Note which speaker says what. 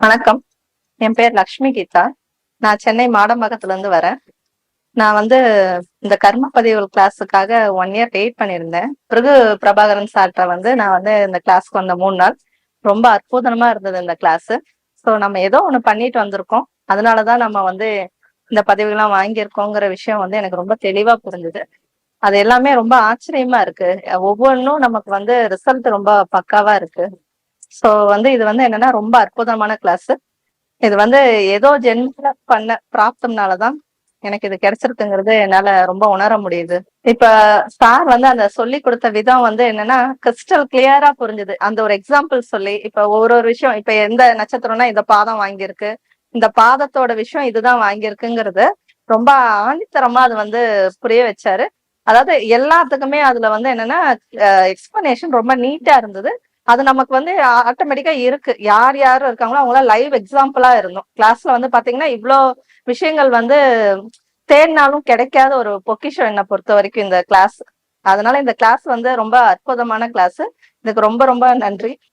Speaker 1: வணக்கம். என் பேர் லக்ஷ்மி கீதா. நான் சென்னை மாடம்பாக்கத்துல இருந்து வரேன். நான் இந்த கர்ம பதிவுகள் கிளாஸுக்காக 1 இயர் வெயிட் பண்ணியிருந்தேன். பிருகு பிரபாகரன் சார்ட்ட நான் இந்த கிளாஸ்க்கு வந்த 3 நாள். ரொம்ப அற்புதமா இருந்தது இந்த கிளாஸ். ஸோ நம்ம ஏதோ ஒண்ணு பண்ணிட்டு வந்திருக்கோம். அதனாலதான் நம்ம இந்த பதவிகள்லாம் வாங்கியிருக்கோங்கிற விஷயம் எனக்கு ரொம்ப தெளிவா புரிஞ்சுது. அது எல்லாமே ரொம்ப ஆச்சரியமா இருக்கு. ஒவ்வொன்றும் நமக்கு ரிசல்ட் ரொம்ப பக்காவா இருக்கு. ஸோ இது என்னன்னா ரொம்ப அற்புதமான கிளாஸ். இது ஏதோ ஜென்மத்துல பண்ண பிராப்தம்னாலதான் எனக்கு இது கிடைச்சிருக்குங்கிறது என்னால ரொம்ப உணர முடியுது. இப்ப சார் அந்த சொல்லி கொடுத்த விதம் என்னன்னா கிறிஸ்டல் கிளியரா புரிஞ்சுது. அந்த ஒரு எக்ஸாம்பிள் சொல்லி இப்ப ஒரு ஒரு விஷயம், இப்ப எந்த நட்சத்திரம்னா இந்த பாதம் வாங்கியிருக்கு, இந்த பாதத்தோட விஷயம் இதுதான் வாங்கியிருக்குங்கிறது ரொம்ப ஆணித்தரமா அது புரிய வச்சாரு. அதாவது எல்லாத்துக்குமே அதுல என்னன்னா எக்ஸ்பிளனேஷன் ரொம்ப நீட்டா இருந்தது. அது நமக்கு ஆட்டோமேட்டிக்கா இருக்கு. யார் யாரு இருக்காங்களோ அவங்களாம் லைவ் எக்ஸாம்பிளா இருந்தோம். கிளாஸ்ல பாத்தீங்கன்னா இவ்ளோ விஷயங்கள் தேடினாலும் கிடைக்காத ஒரு பொக்கிஷம் என்னை பொறுத்த வரைக்கும் இந்த கிளாஸ். அதனால இந்த கிளாஸ் ரொம்ப அற்புதமான கிளாஸ். இதுக்கு ரொம்ப ரொம்ப நன்றி.